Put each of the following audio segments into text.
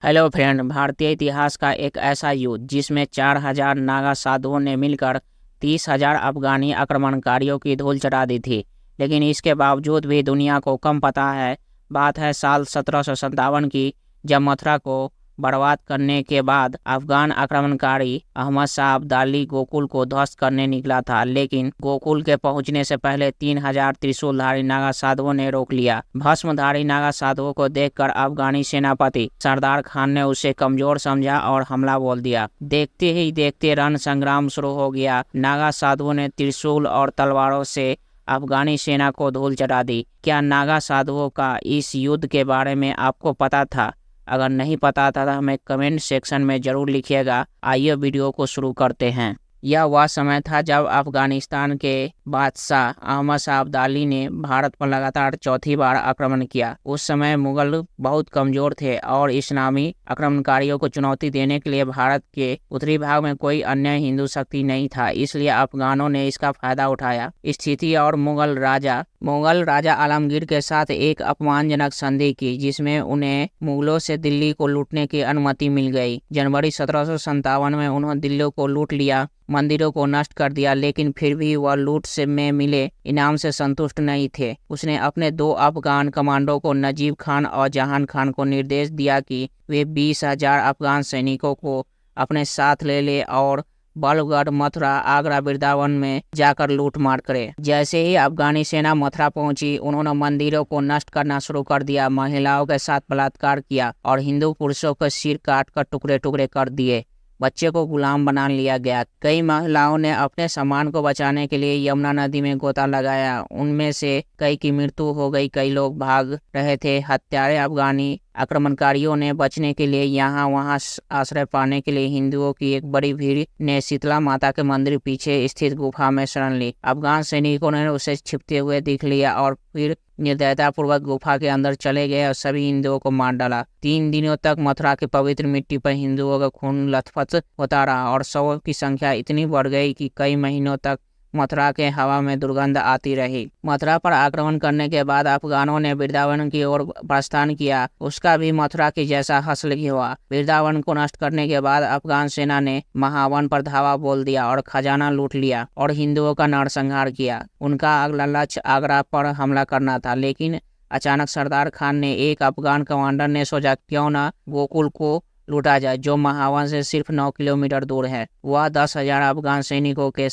Hello friend, भारतीय इतिहास का एक ऐसा युद्ध जिसमें 4000 नागा साधुओं ने मिलकर 30,000 अफगानी आक्रमणकारियों की धूल चटा दी थी। लेकिन इसके बावजूद भी दुनिया को कम पता है। बात है साल 1757 की, जब मथुरा को बर्बाद करने के बाद अफगान आक्रमणकारी अहमद शाह अब्दाली गोकुल को ध्वस्त करने निकला था। लेकिन गोकुल के पहुंचने से पहले 3000 त्रिशूलधारी नागा साधुओं ने रोक लिया। भस्मधारी नागा साधुओं को देखकर अफगानी सेनापति सरदार खान ने उसे कमजोर समझा और हमला बोल दिया। देखते ही देखते रण संग्राम शुरू हो गया। नागा साधुओं ने त्रिशूल और तलवारों से अफगानी सेना को धूल चटा दी। क्या नागा साधुओं का इस युद्ध के बारे में आपको पता था? अगर नहीं पता था तो हमें कमेंट सेक्शन में ज़रूर लिखिएगा। आइए वीडियो को शुरू करते हैं। यह वह समय था जब अफगानिस्तान के बादशाह अहमद शाह अब्दाली ने भारत पर लगातार चौथी बार आक्रमण किया। उस समय मुगल बहुत कमजोर थे और इस्लामी आक्रमणकारियों को चुनौती देने के लिए भारत के उत्तरी भाग में कोई अन्य हिंदू शक्ति नहीं था। इसलिए अफगानों ने इसका फायदा उठाया स्थिति और मुगल राजा आलमगीर के साथ एक अपमानजनक संधि की, जिसमें उन्हें मुगलों से दिल्ली को लूटने की अनुमति मिल गई। जनवरी 1757 में उन्होंने दिल्ली को लूट लिया, मंदिरों को नष्ट कर दिया। लेकिन फिर भी वह लूट से में मिले इनाम से संतुष्ट नहीं थे। उसने अपने 2 अफगान कमांडो को नजीब खान और जहान खान को निर्देश दिया कि वे 20,000 अफगान सैनिकों को अपने साथ ले और बलगढ़, मथुरा, आगरा, वृंदावन में जाकर लूट मार करे। जैसे ही अफगानी सेना मथुरा पहुंची, उन्होंने मंदिरों को नष्ट करना शुरू कर दिया, महिलाओं के साथ बलात्कार किया और हिंदू पुरुषों के सिर काटकर टुकड़े टुकड़े कर दिए। बच्चे को गुलाम बना लिया गया। कई महिलाओं ने अपने सम्मान को बचाने के लिए यमुना नदी में गोता लगाया। उनमें से कई की मृत्यु हो गई। कई लोग भाग रहे थे। हत्यारे अफगानी आक्रमणकारियों ने बचने के लिए यहाँ वहाँ आश्रय पाने के लिए हिंदुओं की एक बड़ी भीड़ ने शीतला माता के मंदिर पीछे स्थित गुफा में शरण ली। अफगान सैनिकों ने उसे छिपते हुए देख लिया और फिर निर्दयतापूर्वक गुफा के अंदर चले गए और सभी हिंदुओं को मार डाला। 3 दिनों तक मथुरा की पवित्र मिट्टी पर हिंदुओं का खून लथपथ होता रहा और शवों की संख्या इतनी बढ़ गई कि कई महीनों तक मथुरा के हवा में दुर्गंध आती रही। मथुरा पर आक्रमण करने के बाद अफगानों ने वृंदावन की ओर प्रस्थान किया। उसका भी मथुरा की जैसा हासिल हुआ। वृंदावन को नष्ट करने के बाद अफगान सेना ने महावन पर धावा बोल दिया और खजाना लूट लिया और हिंदुओं का नरसंहार किया। उनका अगला लक्ष्य आगरा पर हमला करना था। लेकिन अचानक सरदार खान ने एक अफगान कमांडर ने सोचा, क्यों न गोकुल को लूटा जाए, जो महावन से सिर्फ 9 किलोमीटर दूर है। वह 10,000 अफगान सैनिकों के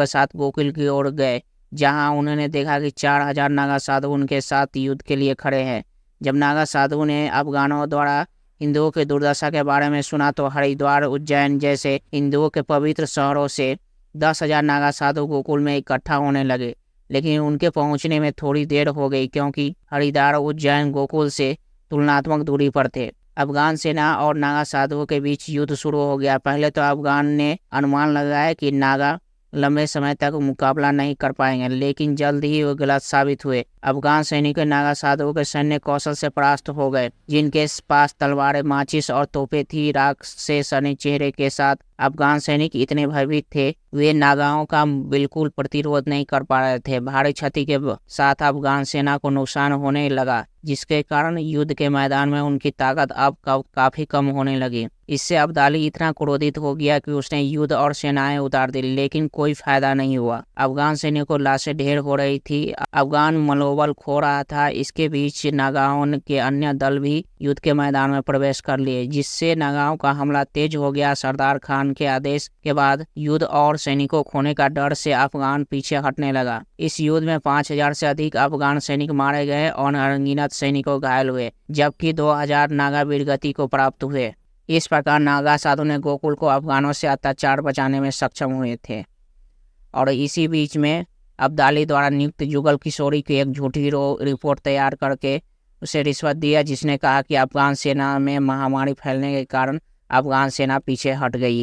साथ गोकुल की ओर गए, जहां उन्होंने देखा कि 4,000 नागा साधु उनके साथ युद्ध के लिए खड़े हैं। जब नागा साधु ने अफगानों द्वारा हिंदुओं की दुर्दशा के बारे में सुना तो हरिद्वार, उज्जैन जैसे हिंदुओं के पवित्र शहरों से 10,000 नागा साधु गोकुल में इकट्ठा होने लगे। लेकिन उनके पहुंचने में थोड़ी देर हो गई, क्योंकि हरिद्वार, उज्जैन गोकुल से तुलनात्मक दूरी पर थे। अफगान सेना और नागा साधुओं के बीच युद्ध शुरू हो गया। पहले तो अफगान ने अनुमान लगाया कि नागा लंबे समय तक मुकाबला नहीं कर पाएंगे, लेकिन जल्द ही वो गलत साबित हुए। अफगान सैनिक नागा साधुओं के सैन्य कौशल से परास्त हो गए। जिनके पास तलवारें, माचिस और तोपें थी, राख से सने चेहरे के साथ अफगान सैनिक इतने भयभीत थे, वे नागाओं का बिल्कुल प्रतिरोध नहीं कर पा रहे थे। भारी क्षति के साथ अफगान सेना को नुकसान होने लगा, जिसके कारण युद्ध के मैदान में उनकी ताकत अब काफी कम होने लगी। इससे अब्दाली इतना क्रोधित हो गया कि उसने युद्ध और सेनाएं उतार दी, लेकिन कोई फायदा नहीं हुआ। अफगान सैनिकों को लाशें ढेर हो रही थी। अफगान मनोबल खो रहा था। इसके बीच नागाओं के अन्य दल भी युद्ध के मैदान में प्रवेश कर लिए, जिससे नागाओं का हमला तेज हो गया। सरदार खान के आदेश के बाद युद्ध और सैनिकों खोने का डर से अफगान पीछे हटने लगा। इस युद्ध में 5,000 से अधिक अफगान सैनिक मारे गए और अनगिनत सैनिकों घायल हुए, जबकि 2,000 नागा वीरगति को प्राप्त हुए। इस प्रकार नागा साधु ने गोकुल को अफगानों से अत्याचार बचाने में सक्षम हुए थे। और इसी बीच में अब्दाली द्वारा नियुक्त जुगल किशोरी की एक झूठी रिपोर्ट तैयार करके उसे रिश्वत दिया, जिसने कहा कि अफगान सेना में महामारी फैलने के कारण अफगान सेना पीछे हट गई।